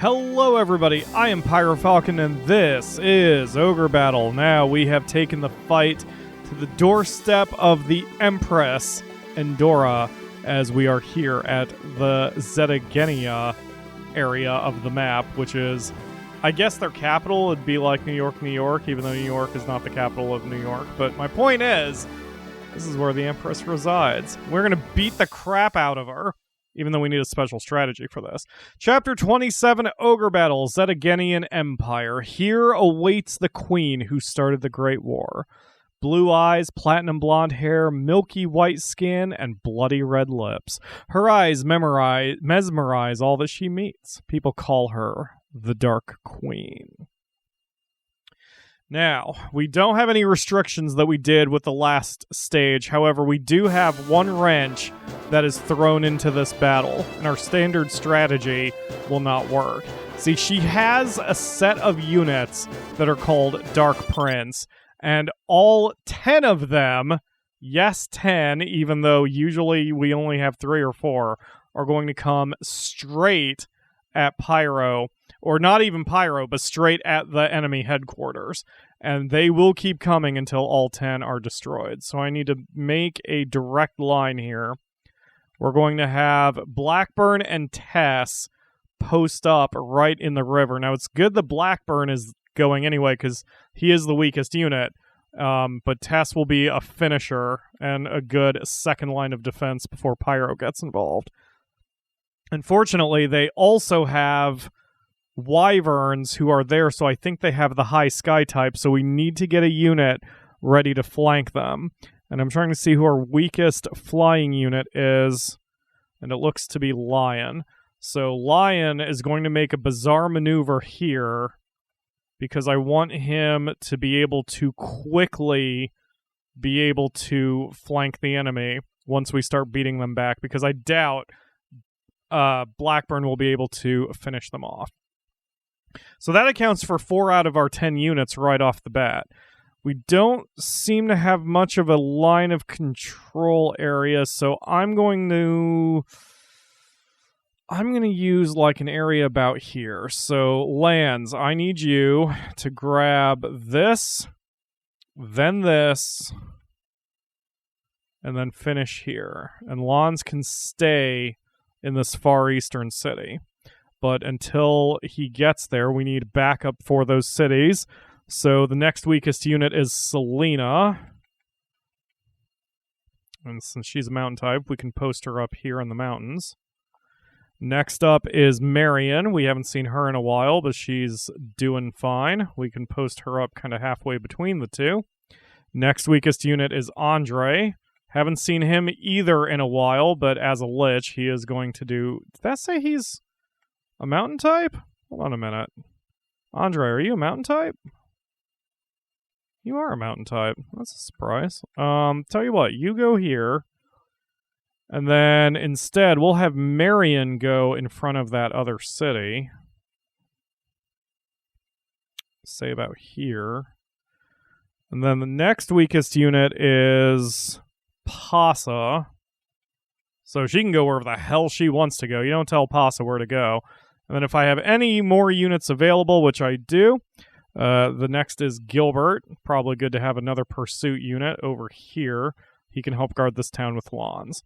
Hello everybody, I am PyroFalkon and this is Ogre Battle. Now we have taken the fight to the doorstep of the Empress, Endora, as we are here at the Zetagenia area of the map, which is, I guess their capital would be like New York, even though New York is not the capital of New York. But my point is, this is where the Empress resides. We're going to beat the crap out of her, even though we need a special strategy for this. Chapter 27, Ogre Battle, Zetagenian Empire. Here awaits the queen who started the Great War. Blue eyes, platinum blonde hair, milky white skin, and bloody red lips. Her eyes mesmerize all that she meets. People call her the Dark Queen. Now, we don't have any restrictions that we did with the last stage. However, we do have one wrench that is thrown into this battle, and our standard strategy will not work. See, she has a set of units that are called Dark Prince, and all 10 of them, yes 10, even though usually we only have 3 or 4, are going to come straight at Pyro, or not even Pyro, but straight at the enemy headquarters. And they will keep coming until all 10 are destroyed. So I need to make a direct line here. We're going to have Blackburn and Tess post up right in the river. Now, it's good that Blackburn is going anyway, because he is the weakest unit. But Tess will be a finisher and a good second line of defense before Pyro gets involved. Unfortunately, they also have Wyverns who are there, so I think they have the high sky type, so we need to get a unit ready to flank them. And I'm trying to see who our weakest flying unit is, and it looks to be Lion. So Lion is going to make a bizarre maneuver here, because I want him to be able to quickly be able to flank the enemy once we start beating them back, because I doubt Blackburn will be able to finish them off. So that accounts for 4 out of our 10 units right off the bat. We don't seem to have much of a line of control area, so I'm going to use like an area about here. So lands, I need you to grab this, then this, and then finish here. And lawns can stay in this far eastern city. But until he gets there, we need backup for those cities. So the next weakest unit is Selena. And since she's a mountain type, we can post her up here in the mountains. Next up is Marion. We haven't seen her in a while, but she's doing fine. We can post her up kind of halfway between the two. Next weakest unit is Andre. Haven't seen him either in a while, but as a lich, he is going to do... Did that say he's a mountain type? Hold on a minute. Andre, are you a mountain type? You are a mountain type. That's a surprise. Tell you what, you go here. And then instead, we'll have Marion go in front of that other city. Say about here. And then the next weakest unit is Pasa. So she can go wherever the hell she wants to go. You don't tell Pasa where to go. And then if I have any more units available, which I do, the next is Gilbert. Probably good to have another pursuit unit over here. He can help guard this town with lawns.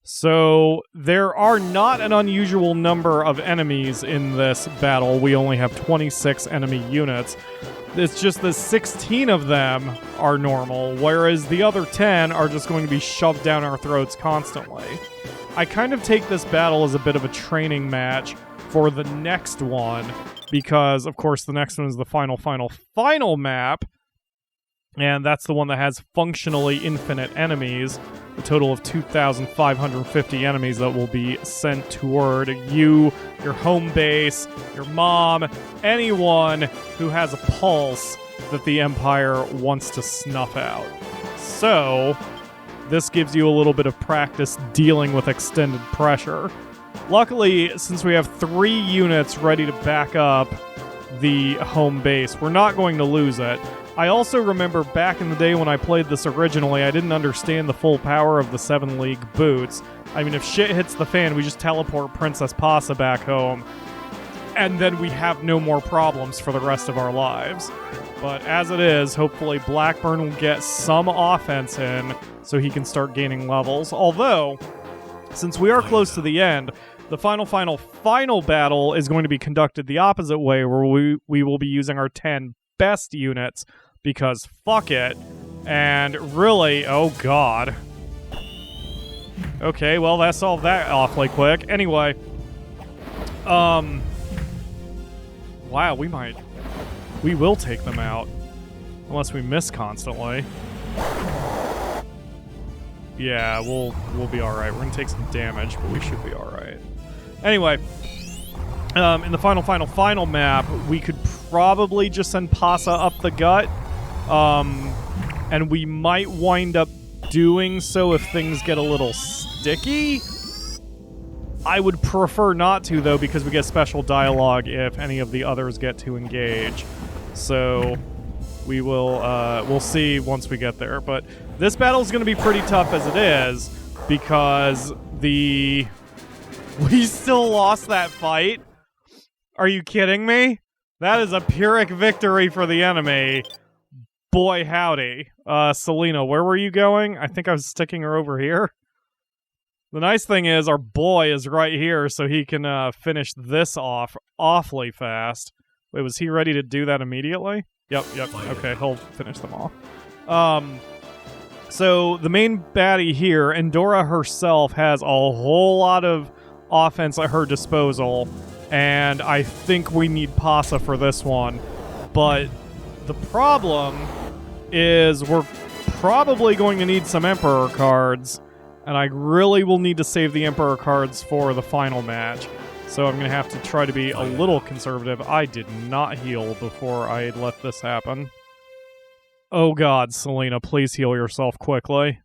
So there are not an unusual number of enemies in this battle. We only have 26 enemy units. It's just that 16 of them are normal, whereas the other 10 are just going to be shoved down our throats constantly. I kind of take this battle as a bit of a training match for the next one, because, of course, the next one is the final map, and that's the one that has functionally infinite enemies, a total of 2,550 enemies that will be sent toward you, your home base, your mom, anyone who has a pulse that the Empire wants to snuff out. So, this gives you a little bit of practice dealing with extended pressure. Luckily, since we have 3 units ready to back up the home base, we're not going to lose it. I also remember back in the day when I played this originally, I didn't understand the full power of the 7 League boots. I mean, if shit hits the fan, we just teleport Princess Pasa back home. and then we have no more problems for the rest of our lives. But as it is, hopefully Blackburn will get some offense in so he can start gaining levels. Although, since we are close to the end, the final battle is going to be conducted the opposite way, where we will be using our 10 best units, because fuck it. And really, oh god. Okay, well, that solved that awfully quick. Anyway, wow, we will take them out. Unless we miss constantly. Yeah, we'll be alright. We're gonna take some damage, but we should be alright. Anyway, in the final map, we could probably just send Pasa up the gut. And we might wind up doing so if things get a little sticky. I would prefer not to, though, because we get special dialogue if any of the others get to engage. So we will, we'll see once we get there. But this battle is going to be pretty tough as it is, because we still lost that fight. Are you kidding me? That is a Pyrrhic victory for the enemy. Boy, howdy. Selena, where were you going? I think I was sticking her over here. The nice thing is our boy is right here, so he can finish this off awfully fast. Wait, was he ready to do that immediately? Yep. Okay, he'll finish them off. So the main baddie here, Endora herself, has a whole lot of offense at her disposal, and I think we need Pasa for this one. But the problem is we're probably going to need some Emperor cards, and I really will need to save the Emperor cards for the final match. So I'm going to have to try to be a little conservative. I did not heal before I let this happen. Oh god, Selena, please heal yourself quickly.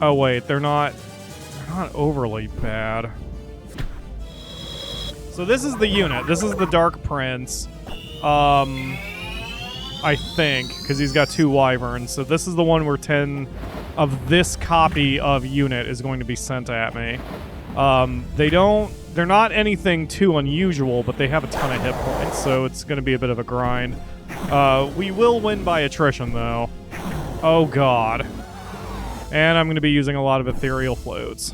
Oh wait, they're not overly bad. So this is the unit. This is the Dark Prince. I think, because he's got 2 wyverns. So this is the one where 10 of this copy of unit is going to be sent at me. They're not anything too unusual, but they have a ton of hit points, so it's going to be a bit of a grind. We will win by attrition, though. Oh god. And I'm going to be using a lot of ethereal floats.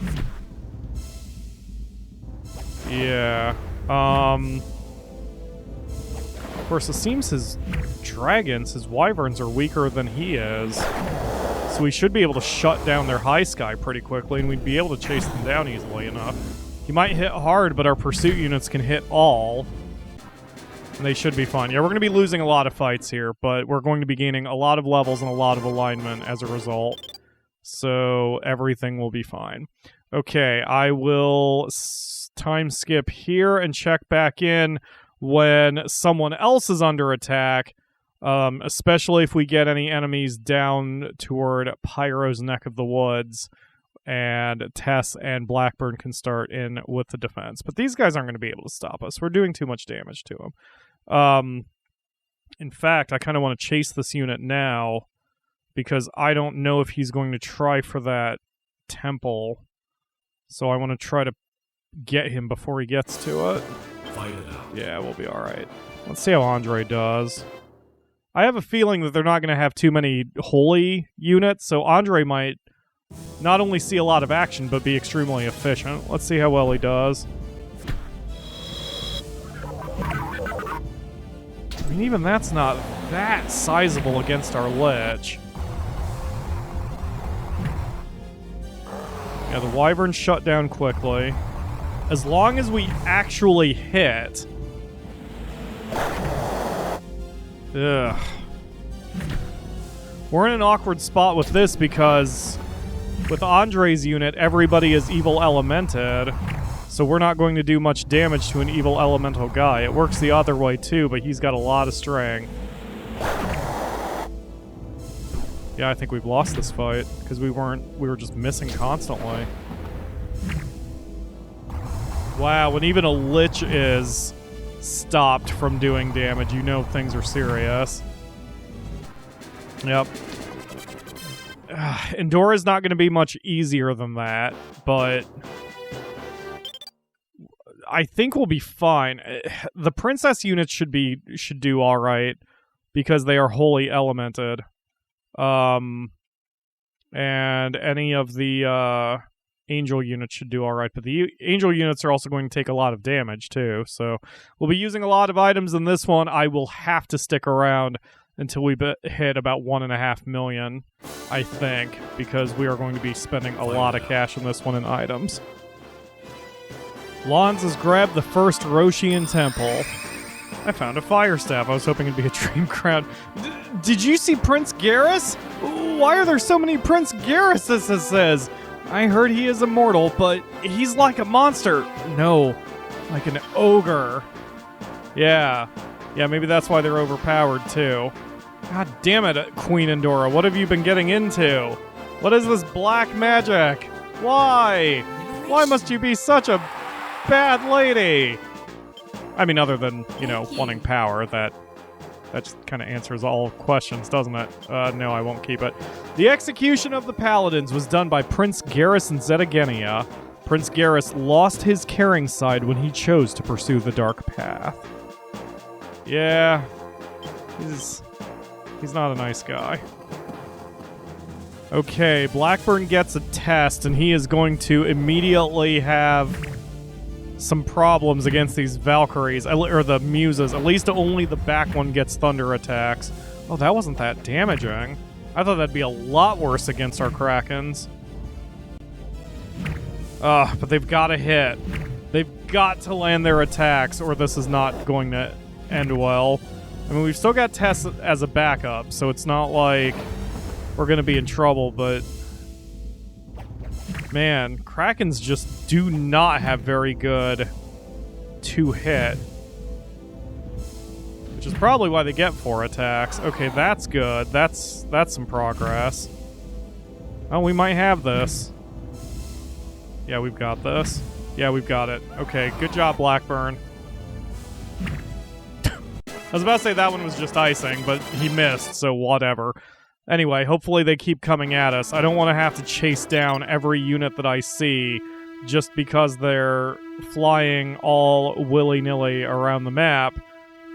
Yeah. Of course, it seems his dragons, his wyverns, are weaker than he is. So we should be able to shut down their high sky pretty quickly, and we'd be able to chase them down easily enough. He might hit hard, but our pursuit units can hit all. And they should be fine. Yeah, we're going to be losing a lot of fights here, but we're going to be gaining a lot of levels and a lot of alignment as a result. So everything will be fine. Okay, I will time skip here and check back in when someone else is under attack, especially if we get any enemies down toward Pyro's neck of the woods, and Tess and Blackburn can start in with the defense. But these guys aren't going to be able to stop us. We're doing too much damage to them. In fact, I kind of want to chase this unit now, because I don't know if he's going to try for that temple. So I want to try to get him before he gets to it. Fight it out. Yeah, we'll be alright. Let's see how Andre does. I have a feeling that they're not going to have too many holy units, so Andre might not only see a lot of action, but be extremely efficient. Let's see how well he does. I mean, even that's not that sizable against our Lich. Yeah, the Wyvern shut down quickly. As long as we actually hit... Ugh. We're in an awkward spot with this because with Andre's unit, everybody is evil elemented, so we're not going to do much damage to an evil elemental guy. It works the other way too, but he's got a lot of strength. Yeah, I think we've lost this fight because we were just missing constantly. Wow, when even a Lich is stopped from doing damage, you know things are serious. Yep. Endora's not going to be much easier than that, but I think we'll be fine. The princess units should do all right because they are wholly elemented. And any of the angel units should do all right, but the angel units are also going to take a lot of damage too. So we'll be using a lot of items in this one. I will have to stick around until we hit about 1.5 million, I think, because we are going to be spending a lot of cash on this one in items. Lons has grabbed the first Roshian temple. I found a fire staff. I was hoping it'd be a dream crown. Did you see Prince Garrus? Why are there so many Prince Garruses, it says? I heard he is immortal, but he's like a monster. No, like an ogre. Yeah, maybe that's why they're overpowered, too. God damn it, Queen Endora. What have you been getting into? What is this black magic? Why? Why must you be such a bad lady? I mean, other than, wanting power, that just kind of answers all questions, doesn't it? No, I won't keep it. The execution of the paladins was done by Prince Garrus and Zetagenia. Prince Garrus lost his caring side when he chose to pursue the dark path. Yeah, he's not a nice guy. Okay, Blackburn gets a test, and he is going to immediately have some problems against these Valkyries, or the Muses. At least only the back one gets thunder attacks. Oh, that wasn't that damaging. I thought that'd be a lot worse against our Krakens. But they've got to hit. They've got to land their attacks, or this is not going to end well. I mean, we've still got Tess as a backup, so it's not like we're going to be in trouble, but man, Krakens just do not have very good two-hit. Which is probably why they get 4 attacks. Okay, that's good. That's some progress. Oh, we might have this. Yeah, we've got this. Yeah, we've got it. Okay, good job, Blackburn. I was about to say that one was just icing, but he missed, so whatever. Anyway, hopefully they keep coming at us. I don't want to have to chase down every unit that I see just because they're flying all willy-nilly around the map,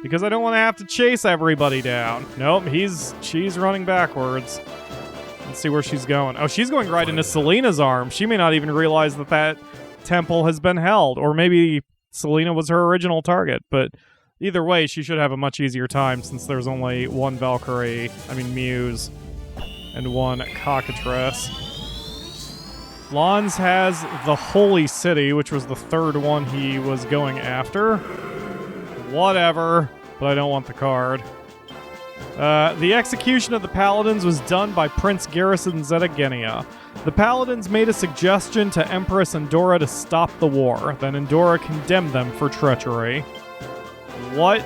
because I don't want to have to chase everybody down. Nope, she's running backwards. Let's see where she's going. Oh, she's going right into Selena's arm. She may not even realize that temple has been held, or maybe Selena was her original target, but either way, she should have a much easier time since there's only one Muse, and one Cockatrice. Lons has the Holy City, which was the third one he was going after. Whatever, but I don't want the card. The execution of the Paladins was done by Prince Garrus and Zetagenia. The Paladins made a suggestion to Empress Endora to stop the war. Then Endora condemned them for treachery. What?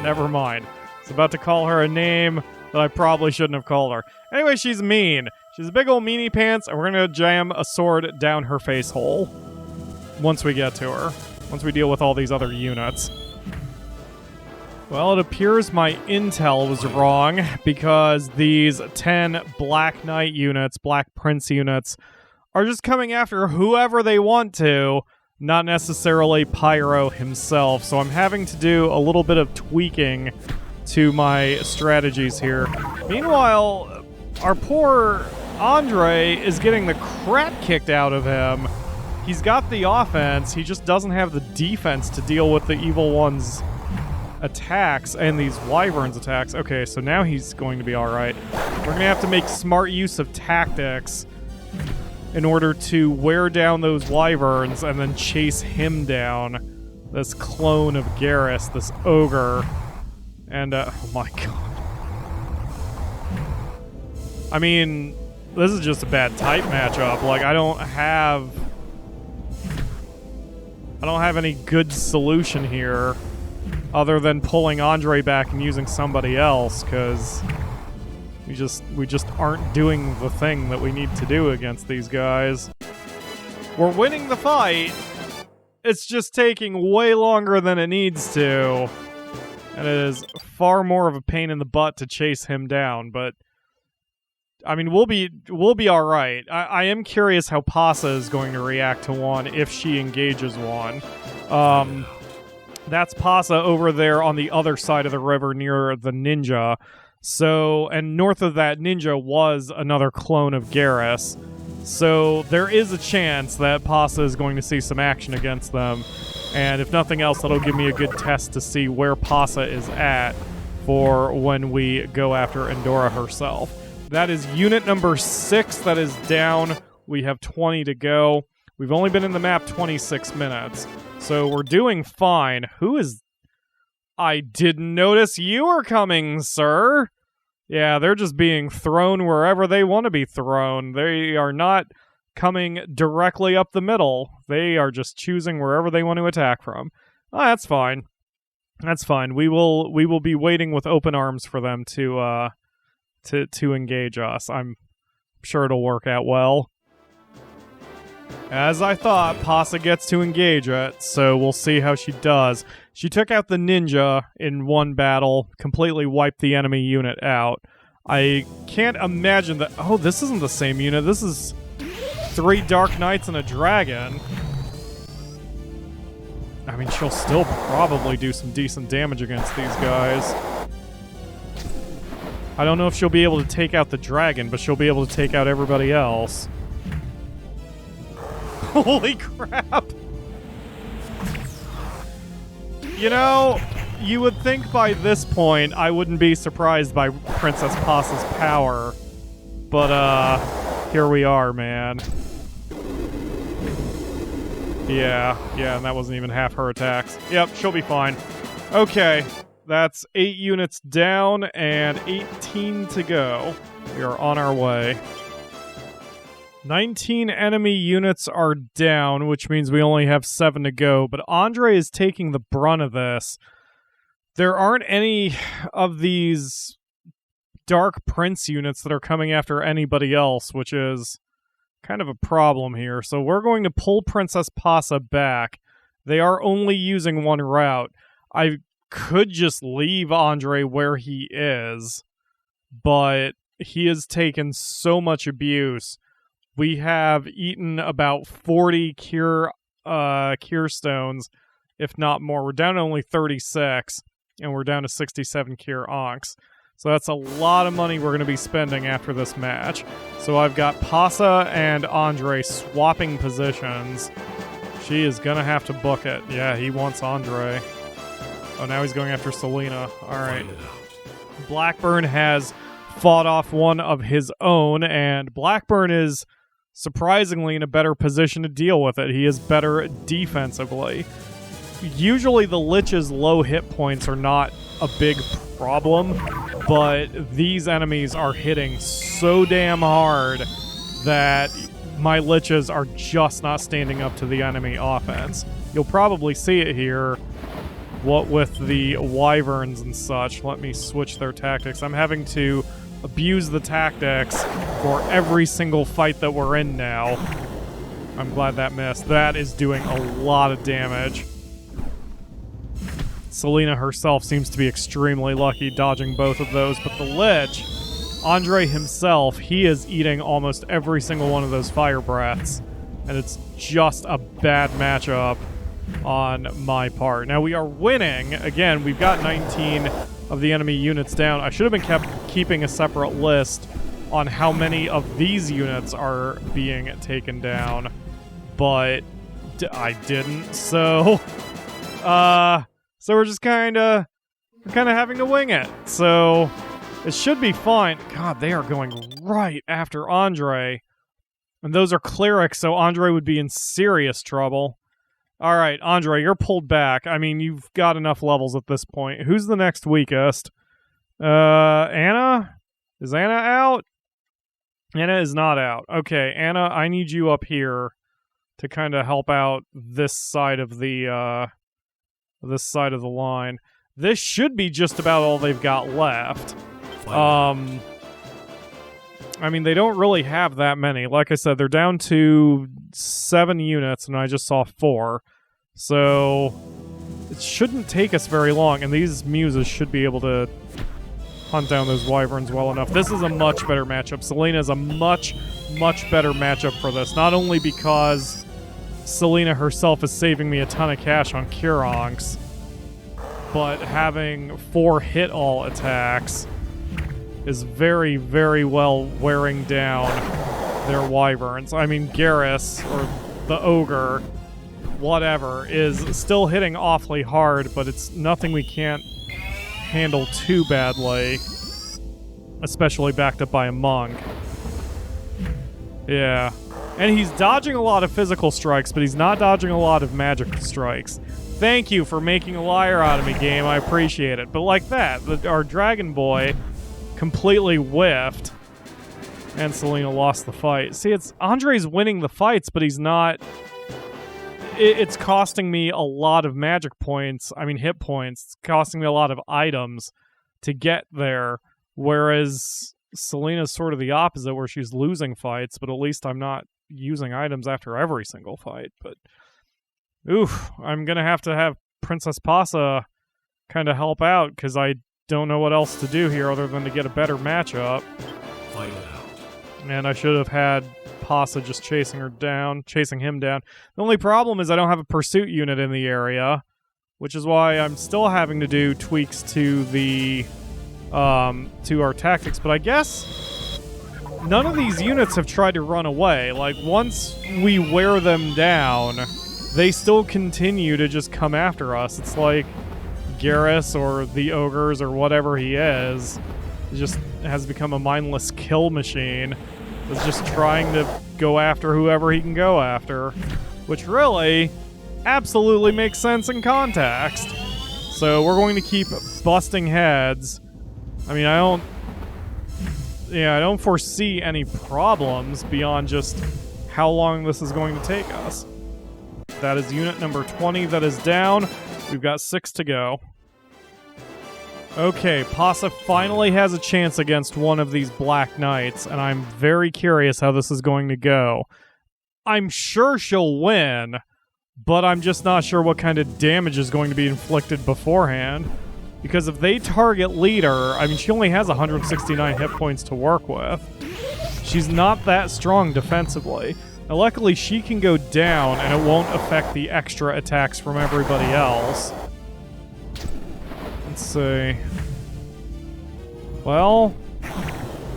Never mind. I was about to call her a name that I probably shouldn't have called her. Anyway, she's mean. She's a big old meanie pants, and we're going to jam a sword down her face hole once we get to her. Once we deal with all these other units. Well, it appears my intel was wrong, because these 10 Black Knight units, Black Prince units, are just coming after whoever they want to, not necessarily Pyro himself. So I'm having to do a little bit of tweaking to my strategies here. Meanwhile, our poor Andre is getting the crap kicked out of him. He's got the offense, he just doesn't have the defense to deal with the Evil One's attacks and these Wyvern's attacks. Okay, so now he's going to be alright. We're going to have to make smart use of tactics in order to wear down those Wyverns and then chase him down. This clone of Garrus, this ogre. And, oh my god. I mean, this is just a bad type matchup. Like, I don't have any good solution here other than pulling Andre back and using somebody else, because we just aren't doing the thing that we need to do against these guys. We're winning the fight. It's just taking way longer than it needs to. And it is far more of a pain in the butt to chase him down, but I mean, we'll be all right. I am curious how Pasa is going to react to one if she engages one. That's Pasa over there on the other side of the river near the ninja. So, and north of that ninja was another clone of Garrus. So there is a chance that Pasa is going to see some action against them. And if nothing else, that'll give me a good test to see where Pasa is at for when we go after Endora herself. That is unit number 6 that is down. We have 20 to go. We've only been in the map 26 minutes. So we're doing fine. Who is... I didn't notice you were coming, sir. Yeah, they're just being thrown wherever they want to be thrown. They are not coming directly up the middle. They are just choosing wherever they want to attack from. Oh, that's fine. That's fine. We will be waiting with open arms for them to engage us. I'm sure it'll work out well. As I thought, Pasa gets to engage it, so we'll see how she does. She took out the ninja in one battle, completely wiped the enemy unit out. I can't imagine that... Oh, this isn't the same unit. This is 3 Dark Knights and a dragon. I mean, she'll still probably do some decent damage against these guys. I don't know if she'll be able to take out the dragon, but she'll be able to take out everybody else. Holy crap! You know, you would think by this point I wouldn't be surprised by Princess Pasa's power. But, here we are, man. Yeah, and that wasn't even half her attacks. Yep, she'll be fine. Okay, that's 8 units down and 18 to go. We are on our way. 19 enemy units are down, which means we only have 7 to go, but Andre is taking the brunt of this. There aren't any of these Dark Prince units that are coming after anybody else, which is kind of a problem here. So we're going to pull Princess Pasa back. They are only using one route. I could just leave Andre where he is, but he has taken so much abuse. We have eaten about 40 cure stones, if not more. We're down to only 36, and we're down to 67 cure onks. So that's a lot of money we're going to be spending after this match. So I've got Pasa and Andre swapping positions. She is going to have to book it. Yeah, he wants Andre. Oh, now he's going after Selena. All right. Blackburn has fought off one of his own, and Blackburn is surprisingly in a better position to deal with it. He is better defensively. Usually the Lich's low hit points are not a big problem, but these enemies are hitting so damn hard that my Liches are just not standing up to the enemy offense. You'll probably see it here, what with the wyverns and such. Let me switch their tactics. I'm having to abuse the tactics for every single fight that we're in now. I'm glad that missed. That is doing a lot of damage. Selena herself seems to be extremely lucky dodging both of those, but the Lich, Andre himself, he is eating almost every single one of those fire breaths, and it's just a bad matchup on my part. Now we are winning. Again, we've got 19 of the enemy units down. I should have been keeping a separate list on how many of these units are being taken down, but I didn't. So, so we're just kind of having to wing it. So it should be fine. God, they are going right after Andre, and those are clerics, so Andre would be in serious trouble. All right, Andre, you're pulled back. I mean, you've got enough levels at this point. Who's the next weakest? Anna? Is Anna out? Anna is not out. Okay, Anna, I need you up here to kind of help out this side of the line. This should be just about all they've got left. I mean, they don't really have that many. Like I said, they're down to 7 units, and I just saw 4. So it shouldn't take us very long, and these muses should be able to hunt down those wyverns well enough. This is a much better matchup. Selena is a much, much better matchup for this. Not only because Selena herself is saving me a ton of cash on Curonks, but having 4 hit-all attacks is very, very well wearing down their wyverns. I mean, Garrus, or the Ogre, whatever, is still hitting awfully hard, but it's nothing we can't handle too badly, especially backed up by a monk. Yeah. And he's dodging a lot of physical strikes, but he's not dodging a lot of magic strikes. Thank you for making a liar out of me, game. I appreciate it. But like that, our Dragon Boy completely whiffed, and Selena lost the fight. See, Andre's winning the fights, but he's not... It's costing me a lot of magic points, I mean hit points. It's costing me a lot of items to get there, whereas Selena's sort of the opposite, where she's losing fights, but at least I'm not using items after every single fight. But, oof, I'm going to have Princess Pasa kind of help out, because I don't know what else to do here other than to get a better matchup. Fight out. And I should have had Pasa just chasing him down. The only problem is I don't have a pursuit unit in the area, which is why I'm still having to do tweaks to the to our tactics. But I guess none of these units have tried to run away. Like, once we wear them down, they still continue to just come after us. It's like Garrus or the Ogres or whatever he is just has become a mindless kill machine. Is just trying to go after whoever he can go after, which really absolutely makes sense in context. So we're going to keep busting heads. I mean, I don't foresee any problems beyond just how long this is going to take us. That is unit number 20 that is down. We've got 6 to go. Okay, Pasa finally has a chance against one of these Black Knights, and I'm very curious how this is going to go. I'm sure she'll win, but I'm just not sure what kind of damage is going to be inflicted beforehand. Because if they target leader, I mean, she only has 169 hit points to work with. She's not that strong defensively. Now, luckily, she can go down, and it won't affect the extra attacks from everybody else. Let's see. Well,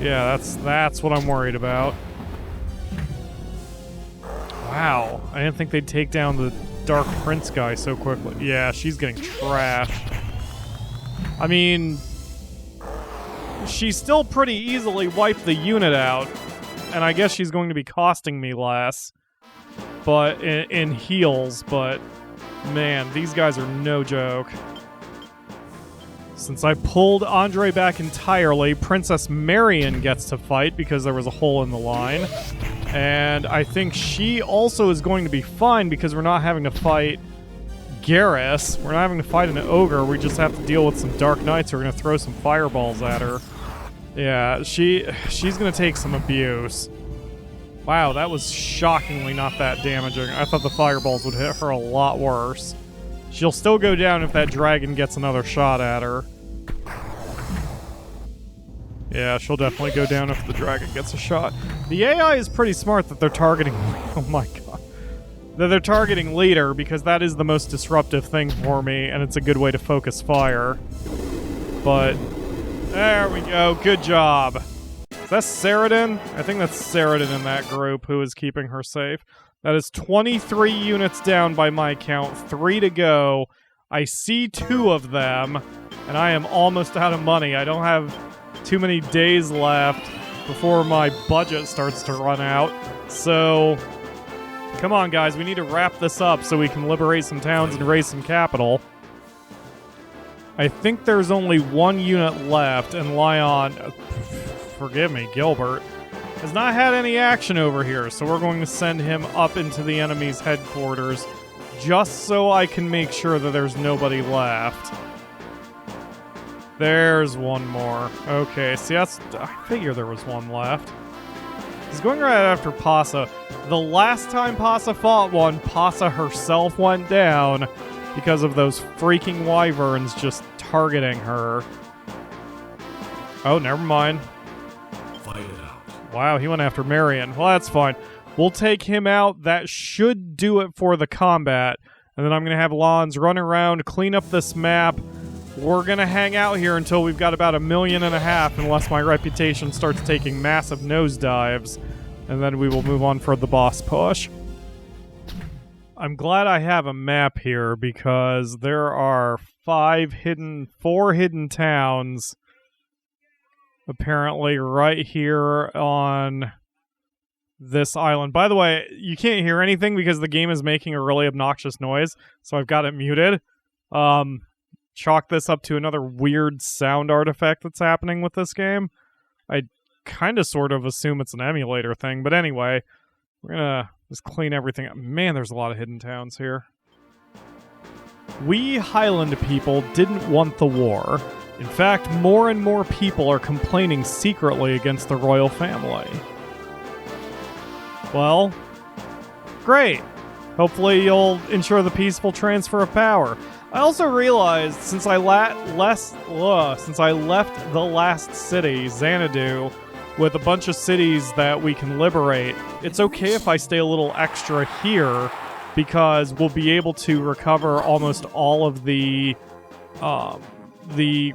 yeah, that's what I'm worried about. Wow, I didn't think they'd take down the Dark Prince guy so quickly. Yeah, she's getting trashed. I mean, she still pretty easily wiped the unit out, and I guess she's going to be costing me less, but in heals. But man, these guys are no joke. Since I pulled Andre back entirely, Princess Marion gets to fight because there was a hole in the line. And I think she also is going to be fine because we're not having to fight Garrus. We're not having to fight an Ogre. We just have to deal with some Dark Knights who are going to throw some fireballs at her. Yeah, she's going to take some abuse. Wow, that was shockingly not that damaging. I thought the fireballs would hit her a lot worse. She'll still go down if that dragon gets another shot at her. Yeah, she'll definitely go down if the dragon gets a shot. The AI is pretty smart that they're targeting... Oh my god. That they're targeting leader, because that is the most disruptive thing for me, and it's a good way to focus fire. But... there we go. Good job. Is that Saradin? I think that's Saradin in that group who is keeping her safe. That is 23 units down by my count, 3 to go. I see 2 of them, and I am almost out of money. I don't have too many days left before my budget starts to run out. So, come on guys, we need to wrap this up so we can liberate some towns and raise some capital. I think there's only 1 unit left, and Lion, forgive me, Gilbert, has not had any action over here, so we're going to send him up into the enemy's headquarters just so I can make sure that there's nobody left. There's one more. Okay, see, I figure there was one left. He's going right after Pasa. The last time Pasa fought one, Pasa herself went down because of those freaking wyverns just targeting her. Oh, never mind. Fight it out. Wow, he went after Marion. Well, that's fine. We'll take him out. That should do it for the combat. And then I'm going to have Lons run around, clean up this map. We're going to hang out here until we've got about 1.5 million, unless my reputation starts taking massive nosedives. And then we will move on for the boss push. I'm glad I have a map here because there are 4 hidden towns apparently right here on this island. By the way, you can't hear anything because the game is making a really obnoxious noise, so I've got it muted. Chalk this up to another weird sound artifact that's happening with this game. I kind of sort of assume it's an emulator thing, but anyway, we're gonna just clean everything up. Man, there's a lot of hidden towns here. We Highland people didn't want the war. In fact, more and more people are complaining secretly against the royal family. Well, great. Hopefully you'll ensure the peaceful transfer of power. I also realized since I left the last city, Xanadu, with a bunch of cities that we can liberate, it's okay if I stay a little extra here because we'll be able to recover almost all of the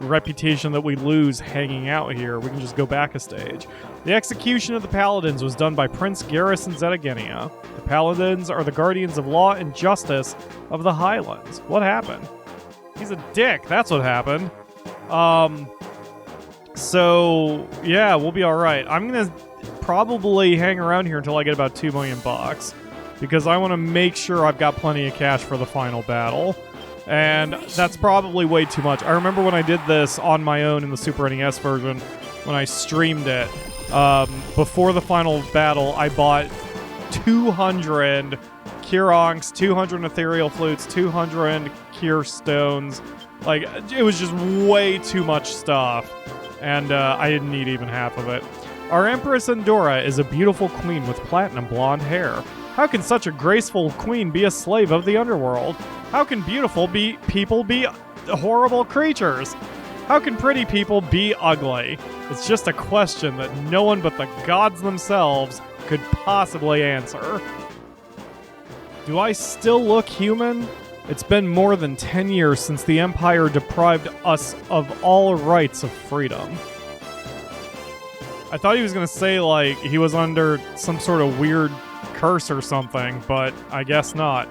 reputation that we lose hanging out here. We can just go back a stage. The execution of the Paladins was done by Prince Garrus and Zetagenia. The Paladins are the guardians of law and justice of the Highlands. What happened? He's a dick. That's what happened. So, yeah, we'll be alright. I'm going to probably hang around here until I get about $2 million because I want to make sure I've got plenty of cash for the final battle. And that's probably way too much. I remember when I did this on my own in the Super NES version, when I streamed it, before the final battle, I bought 200 Kironks, 200 Ethereal Flutes, 200 Kier Stones. Like, it was just way too much stuff. And I didn't need even half of it. Our Empress Endora is a beautiful queen with platinum blonde hair. How can such a graceful queen be a slave of the underworld? How can beautiful people be horrible creatures? How can pretty people be ugly? It's just a question that no one but the gods themselves could possibly answer. Do I still look human? It's been more than 10 years since the Empire deprived us of all rights of freedom. I thought he was going to say, like, he was under some sort of weird curse or something, but I guess not.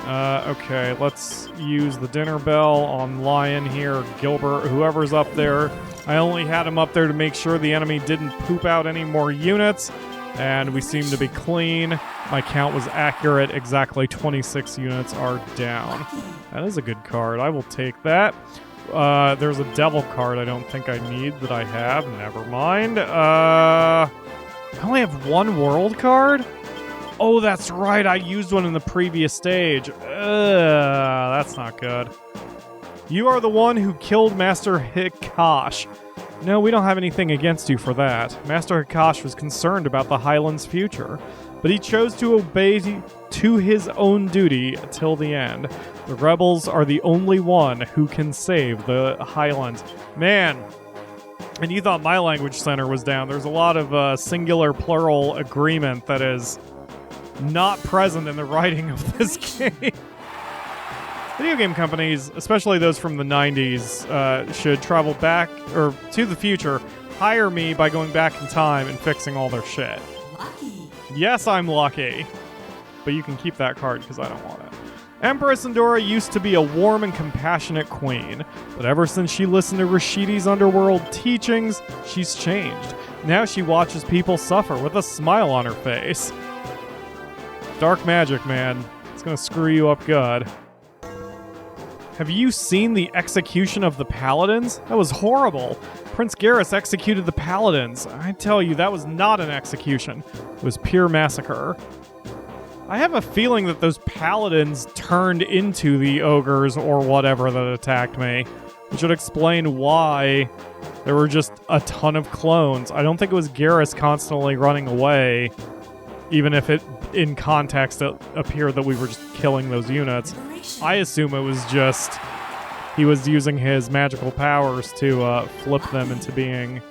Okay, let's use the dinner bell on Lion here, Gilbert, whoever's up there. I only had him up there to make sure the enemy didn't poop out any more units, and we seem to be clean. My count was accurate. Exactly 26 units are down. That is a good card. I will take that. There's a devil card I don't think I need that I have. Never mind. I only have one world card? Oh, that's right. I used one in the previous stage. That's not good. You are the one who killed Master Hikash. No, we don't have anything against you for that. Master Hikash was concerned about the Highlands' future, but he chose to obey to his own duty till the end. The rebels are the only one who can save the Highlands. Man, and you thought my language center was down. There's a lot of singular plural agreement that is not present in the writing of this game. Video game companies, especially those from the 90s, should travel back or to the future, hire me by going back in time and fixing all their shit. Lucky. Yes, I'm lucky. But you can keep that card because I don't want it. Empress Endora used to be a warm and compassionate queen, but ever since she listened to Rashidi's underworld teachings, she's changed. Now she watches people suffer with a smile on her face. Dark magic, man. It's gonna screw you up good. Have you seen the execution of the Paladins? That was horrible. Prince Garrus executed the Paladins. I tell you, that was not an execution. It was pure massacre. I have a feeling that those Paladins turned into the ogres or whatever that attacked me, which would explain why there were just a ton of clones. I don't think it was Garrus constantly running away, even if it, in context, it appeared that we were just killing those units. I assume it was just he was using his magical powers to flip them into being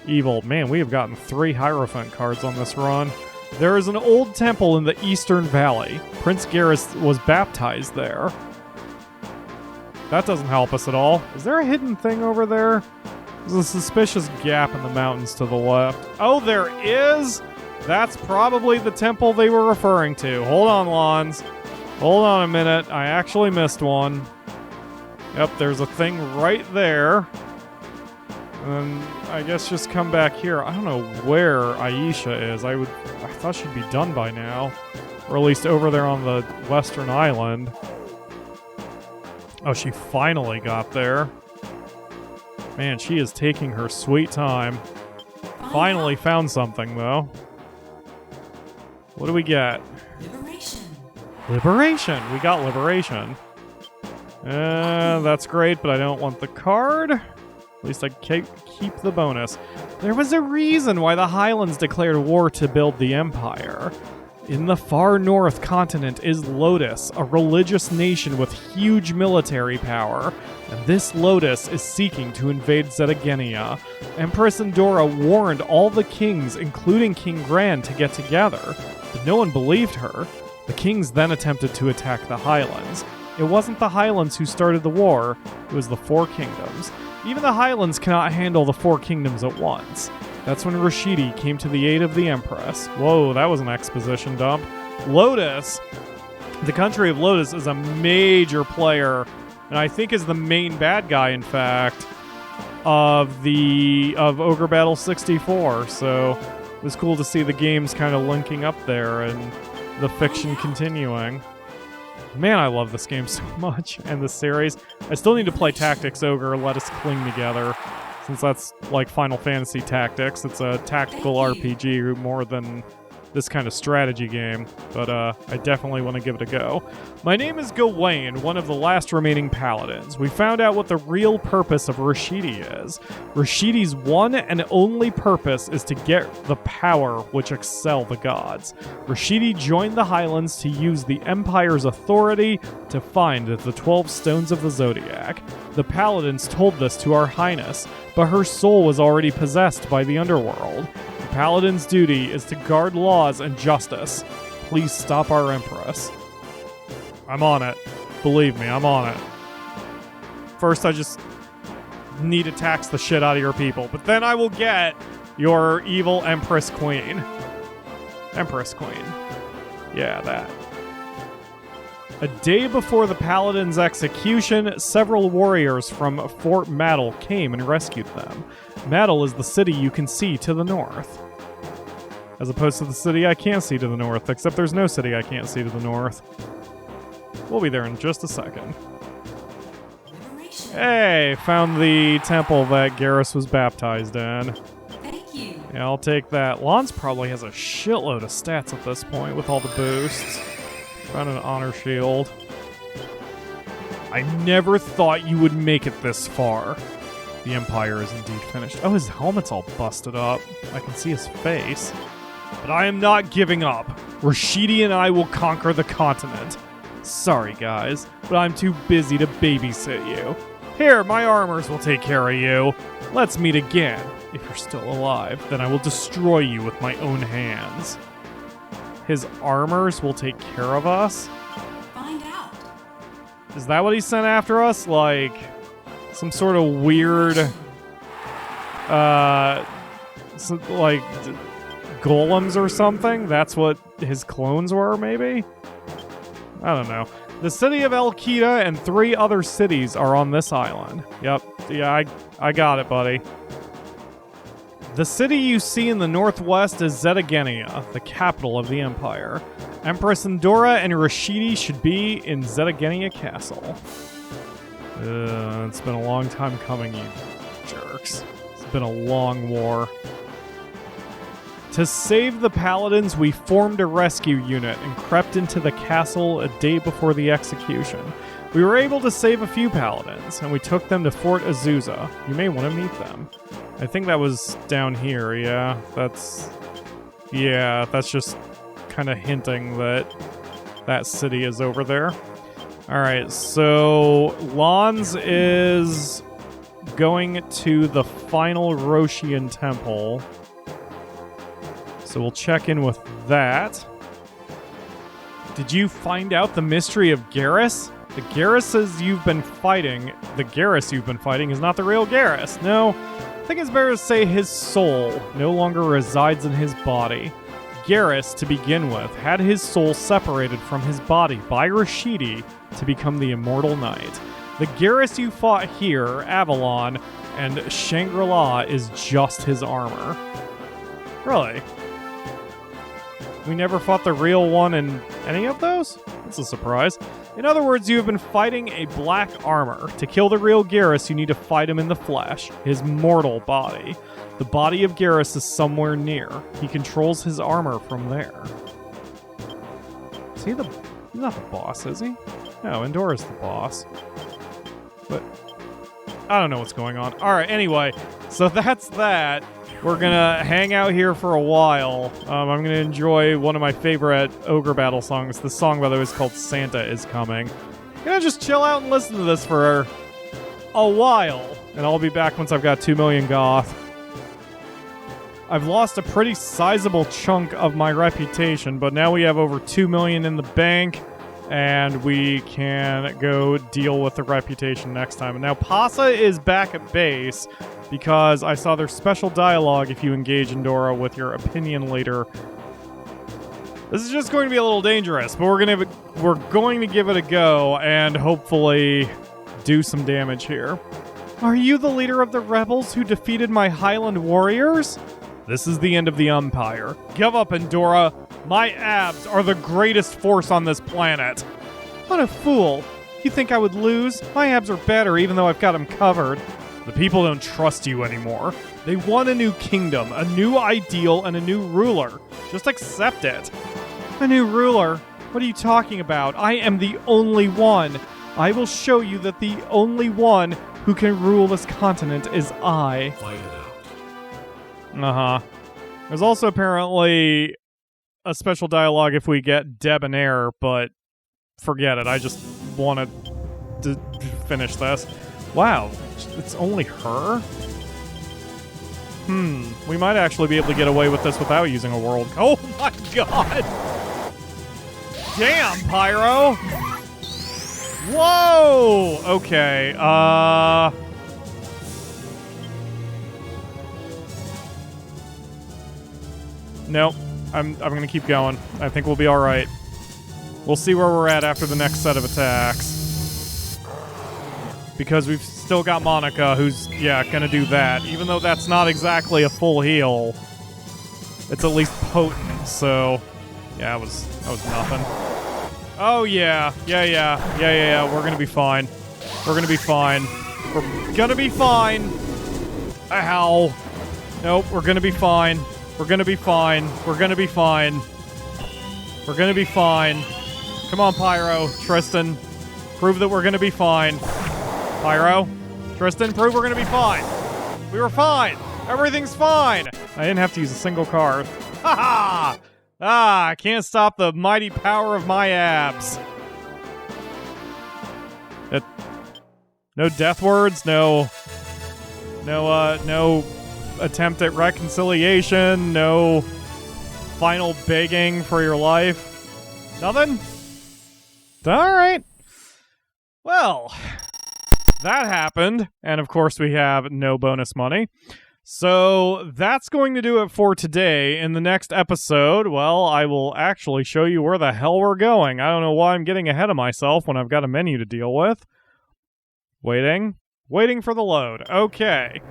evil. Man, we have gotten 3 Hierophant cards on this run. There is an old temple in the Eastern Valley. Prince Garrus was baptized there. That doesn't help us at all. Is there a hidden thing over there? There's a suspicious gap in the mountains to the left. Oh, there is? That's probably the temple they were referring to. Hold on, Lons. Hold on a minute. I actually missed one. Yep, there's a thing right there. And I guess just come back here. I don't know where Aisha is. I thought she'd be done by now. Or at least over there on the western island. Oh, she finally got there. Man, she is taking her sweet time. Finally found something, though. What do we get? Liberation. Liberation! We got liberation. That's great, but I don't want the card. At least I keep the bonus. There was a reason why the Highlands declared war to build the Empire. In the far north continent is Lotus, a religious nation with huge military power. And this Lotus is seeking to invade Zetagenia. Empress Endora warned all the kings, including King Gran, to get together. But no one believed her. The kings then attempted to attack the Highlands. It wasn't the Highlands who started the war, it was the 4 kingdoms. Even the Highlands cannot handle the 4 kingdoms at once. That's when Rashidi came to the aid of the Empress. Whoa, that was an exposition dump. Lotus, the country of Lotus, is a major player, and I think is the main bad guy, in fact, of Ogre Battle 64. So it was cool to see the games kind of linking up there and the fiction continuing. Man, I love this game so much, and this series. I still need to play Tactics Ogre, Let Us Cling Together, since that's like Final Fantasy Tactics. It's a tactical RPG more than this kind of strategy game, but I definitely want to give it a go. My name is Gawain, one of the last remaining paladins. We found out what the real purpose of Rashidi is. Rashidi's one and only purpose is to get the power which excel the gods. Rashidi joined the Highlands to use the Empire's authority to find the 12 Stones of the Zodiac. The paladins told this to our Highness, but her soul was already possessed by the underworld. The paladin's duty is to guard laws and justice. Please stop our Empress. I'm on it. Believe me, I'm on it. First, I just need to tax the shit out of your people, but then I will get your evil Empress Queen. Empress Queen. Yeah, that. A day before the Paladin's execution, several warriors from Fort Maddle came and rescued them. Maddle is the city you can see to the north. As opposed to the city I can't see to the north, except there's no city I can't see to the north. We'll be there in just a second. Hey, found the temple that Garrus was baptized in. Thank you. Yeah, I'll take that. Lons probably has a shitload of stats at this point with all the boosts. Found an honor shield. I never thought you would make it this far. The Empire is indeed finished. Oh, his helmet's all busted up. I can see his face. But I am not giving up. Rashidi and I will conquer the continent. Sorry, guys, but I'm too busy to babysit you. Here, my armors will take care of you. Let's meet again. If you're still alive, then I will destroy you with my own hands. His armors will take care of us? Find out. Is that what he sent after us? Like, some sort of weird, golems or something? That's what his clones were, maybe? I don't know. The city of Elkita and 3 other cities are on this island. Yep. Yeah, I got it, buddy. The city you see in the northwest is Zetagenia, the capital of the Empire. Empress Endora and Rashidi should be in Zetagenia Castle. It's been a long time coming, you jerks. It's been a long war. To save the paladins, we formed a rescue unit and crept into the castle a day before the execution. We were able to save a few paladins, and we took them to Fort Azusa. You may want to meet them. I think that was down here, yeah. That's just kind of hinting that that city is over there. Alright, so Lons is going to the final Roshian temple. So we'll check in with that. Did you find out the mystery of Garrus? The Garrus you've been fighting is not the real Garrus. No, I think it's better to say his soul no longer resides in his body. Garrus, to begin with, had his soul separated from his body by Rashidi to become the Immortal Knight. The Garrus you fought here, Avalon, and Shangri-La is just his armor. Really? We never fought the real one in any of those? That's a surprise. In other words, you have been fighting a black armor. To kill the real Garrus, you need to fight him in the flesh, his mortal body. The body of Garrus is somewhere near. He controls his armor from there. Is he he's not the boss, is he? No, Endora's the boss. But I don't know what's going on. Alright, anyway, so that's that. We're gonna hang out here for a while. I'm gonna enjoy one of my favorite Ogre Battle songs. This song, by the way, is called Santa Is Coming. I'm gonna just chill out and listen to this for a while. And I'll be back once I've got 2 million goth. I've lost a pretty sizable chunk of my reputation, but now we have over 2 million in the bank, and we can go deal with the reputation next time. And now Pasa is back at base, because I saw there's special dialogue if you engage Endora with your opinion leader. This is just going to be a little dangerous, but we're going to give it a go and hopefully do some damage here. Are you the leader of the rebels who defeated my Highland warriors? This is the end of the Empire. Give up, Endora. My abs are the greatest force on this planet. What a fool. You think I would lose? My abs are better even though I've got them covered. The people don't trust you anymore. They want a new kingdom, a new ideal, and a new ruler. Just accept it. A new ruler? What are you talking about? I am the only one. I will show you that the only one who can rule this continent is I. Fight it out. Uh-huh. There's also apparently a special dialogue if we get Debonair, but forget it. I just wanted to finish this. Wow, it's only her? We might actually be able to get away with this without using a world. Oh my god! Damn, Pyro! Whoa! Okay, Nope. I'm gonna keep going. I think we'll be alright. We'll see where we're at after the next set of attacks. Because we've still got Monica, who's, yeah, gonna do that. Even though that's not exactly a full heal, it's at least potent, so... Yeah, that was nothing. Oh, yeah. Yeah. We're gonna be fine. We're gonna be fine. We're gonna be fine! Ow. Nope, we're gonna be fine. We're gonna be fine. We're gonna be fine. We're gonna be fine. Come on, Pyro. Tristan. Prove that we're gonna be fine. Pyro. Tristan, prove we're gonna be fine. We were fine. Everything's fine. I didn't have to use a single card. Ha ha! Ah, I can't stop the mighty power of my abs. No death words, no attempt at reconciliation, no final begging for your life. Nothing? Alright. Well, that happened, and of course we have no bonus money. So that's going to do it for today. In the next episode, well, I will actually show you where the hell we're going. I don't know why I'm getting ahead of myself when I've got a menu to deal with. Waiting for the load. Okay.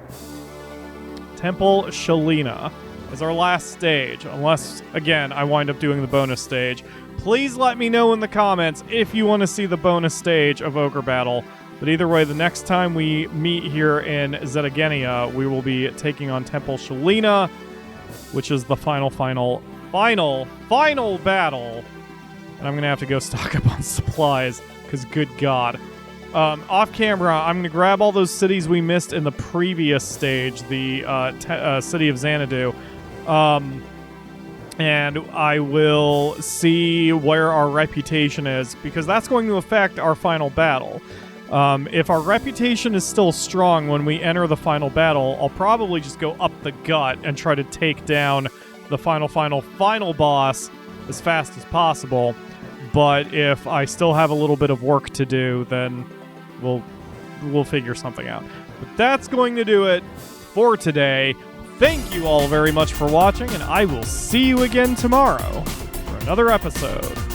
Temple Shalina is our last stage, unless, again, I wind up doing the bonus stage. Please let me know in the comments if you want to see the bonus stage of Ogre Battle. But either way, the next time we meet here in Zetagenia, we will be taking on Temple Shalina, which is the final battle. And I'm going to have to go stock up on supplies, because good God. Off camera, I'm going to grab all those cities we missed in the previous stage, the city of Xanadu. and I will see where our reputation is, because that's going to affect our final battle. If our reputation is still strong when we enter the final battle, I'll probably just go up the gut and try to take down the final boss as fast as possible. But if I still have a little bit of work to do, then we'll figure something out. But that's going to do it for today. Thank you all very much for watching, and I will see you again tomorrow for another episode.